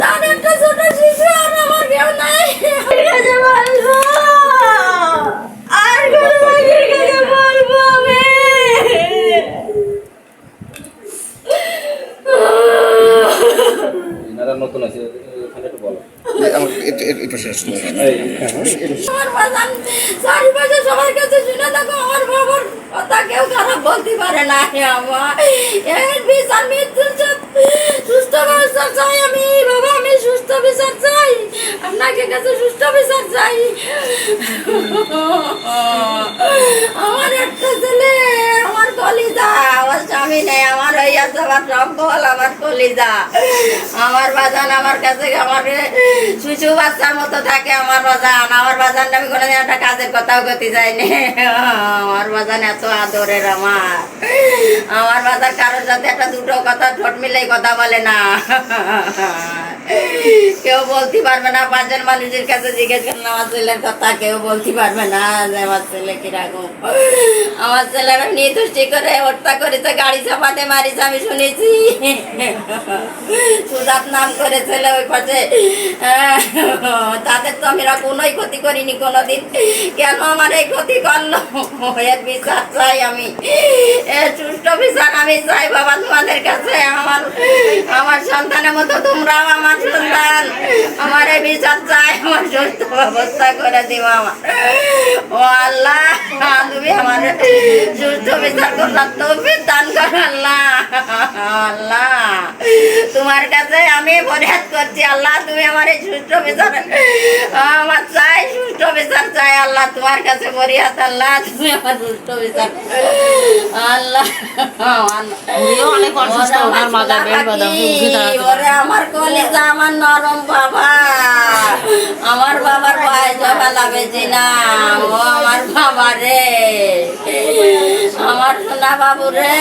তার একটা ছোট শিশু আর আমার কেউ নাই। কাছে বলবো আর কোনো মাগির কাছে বলবো আমি। নতুন আছে একটু বলো। আমার বাজান চারিপাশে সবার কাছে শুনে থাকো আমার বাবার কথা কেউ খারাপ বলতে পারে না। আমার এর বিচার মৃত্যুর সুস্থ বিচার চাই আমি বাবা, আমি সুস্থ বিচার চাই, আপনাকে কাছে সুস্থ বিচার চাই। আমার একটা ছেলে, আমার কলিজা, আমার স্বামী নেই, আমার হইয়া যাবার সম্বল, আমার কলিজা, আমার বাজান আমার কাছে আমার শিশু বাচ্চার মতো থাকে। আমার বাজান, আমার বাজান আমি কোনোদিন একটা কাজের কথাও করতে যাইনি। আমার বাজান এত আদরের আমার বাজার কারোর সাথে একটা দুটো কথা ঠোঁট মিলেই কথা বলে না। কেউ বলতে পারবে না, পাঁচজন মানুষের কাছে জিজ্ঞেস করেন আমার ছেলের কথা, কেউ বলতে পারবে না যে আমার ছেলে কিরকম। আমার ছেলেরা নির্দোষী করে হত্যা করেছে, গাড়ি চাপাতে মারিছে আমি শুনেছি। সুজাত নাম করে ছেলে ওই পাশে, তাদের তো আমরা কোনোই ক্ষতি করিনি কোনোদিন, কেন আমার এই ক্ষতি করলো? এর বিচার চাই আমি, এর সুষ্ঠু বিচার আমি চাই বাবা তোমাদের কাছে। আমার সন্তানের মতো তোমরাও আমার সন্তান, আমার এই বিচার চাই, আমার সুস্থ ব্যবস্থা করে দিব আমার। ও আল্লাহ, তুমি আমার সুস্থ বিচার করলাম, তৌফিক দান করো আল্লাহ। আল্লাহ তোমার কাছে আমি ফরিয়াদ করছি আল্লাহ, তুমি আমার এই সুষ্ঠু বিচার আমার চাই, সুষ্ঠু বিচার চাই আল্লাহ, তোমার কাছে ফরিয়াদ আল্লাহ, তুমি আমার সুষ্ঠু বিচার আল্লাহ। ওরে আমার কলিজা, আমার নরম বাবা, আমার বাবার বয়স বেলা বেশি না, ও আমার বাবা রে, আমার সোনা বাবু রে,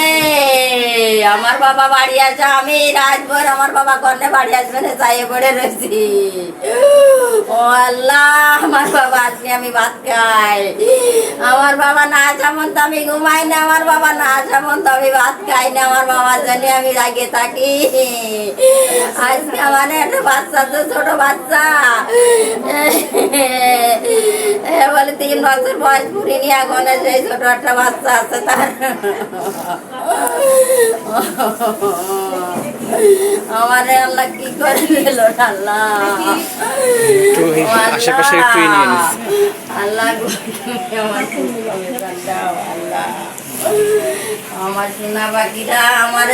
আমার বাবা বাড়ি আছে, আমি রাতভর আমার বাবা কন্যা বাড়ি আসবে না চাইয়ে পড়ে রয়েছি। ও আল্লাহ, আমার বাবা আজকে আমি ভাত খাই, আমার বাবা না যেমন তো আমি ঘুমাই না, আমার বাবা না যেমন তো আমি ভাত খাই না, আমার বাবার জন্য আমি জাগে থাকি। আজকে আমার একটা বাচ্চা তো ছোট বাচ্চা, বলে 3 বছর বয়স পুরিনি এখন, সেই ছোট একটা বাচ্চা আছে তার। আমার আল্লাহ কি করে দিল আল্লাহ, আশেপাশে একটু আল্লাহ আল্লাহ আমার সোনা বাকিরা আমার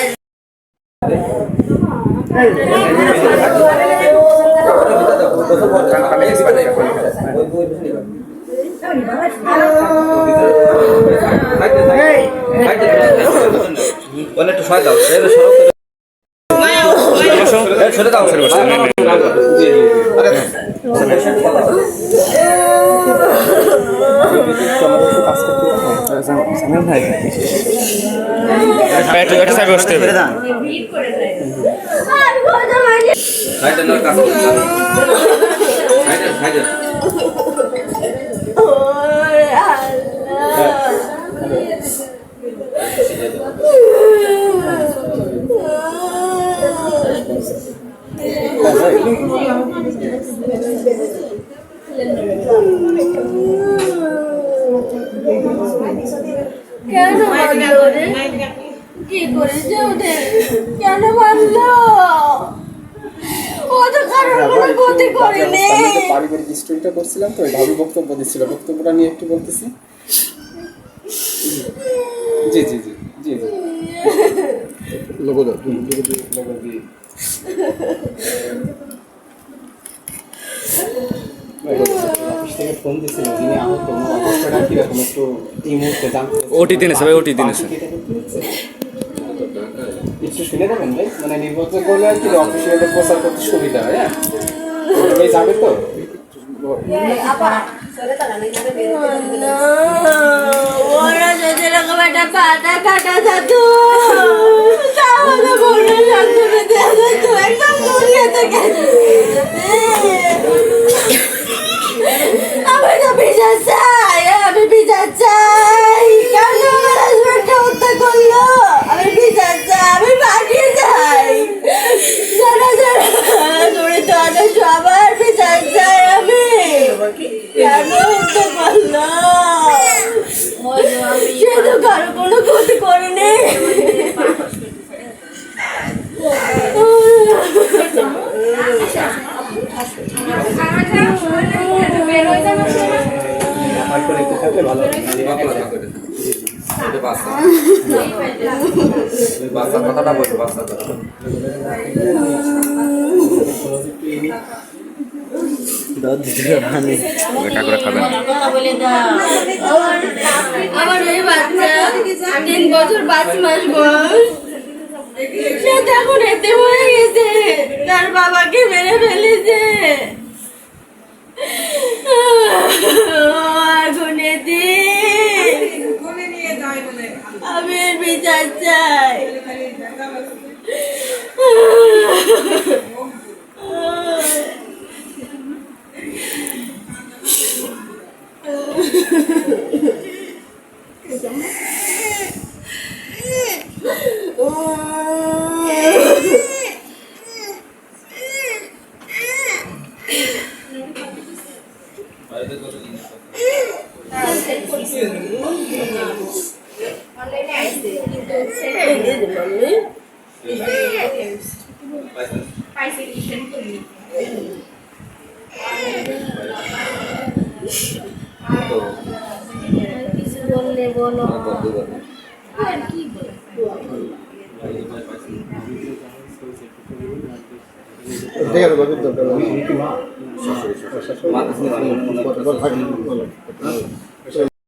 একটু সরে দাও, সরে দাও, সরে বসে কেন মারলো রে? কি করেছে ওদের? কেন মারলো? ও তো কারোর কোনো ক্ষতি করেনি। পারিবারিক স্টোরিটা করছিলাম তো, ভাবি বক্তব্য দিচ্ছিল, বক্তব্যটা নিয়ে একটু বলতেছি। জি জি জি জি জি লোগো দাও, লোগো দিয়ে অফিস থেকে ফোন দিয়েছিল, যিনি আহত, অবস্থাটা কিরকম একটু এই মুহূর্তে জানতে। ওটি দিনে সবাই ওটি দিনে কিছু শুনে দেবেন ভাই, মানে নির্বাচন করলে আর কি অফিসে প্রচার করতে সুবিধা হয়। হ্যাঁ, যাবে তো ওরা যদি এরকম একটা পাটা কাটা যেত তাহলে বলে শান্তনে দেওয়া যেত, একদম মরিয়ে থেকে। আমি তো বিচার চাই, আমি বিচার চাই। কেন আমার হাজব্যান্ডটা হত্যা করলো? আমি বিচার চাই, আমি পাঠিয়ে যাই। অনেক আর করে একটু থাকলে ভালো হবে। এটা বাচ্চা ওই বাচ্চার কথাটা বলছো বাচ্চার কথা দেখা করে খাবেন কথা বলে দাও। আমার ওই বাচ্চা 3 বছর 5 মাস বয়স, সে এখন এতে হয়ে গেছে, তার বাবাকে মেরে ফেলেছে। আগুনেতে আমি এর বিচার চাই। কিছু বললে বলো। আর কি বলবো? দেখে দেবো দরকার মা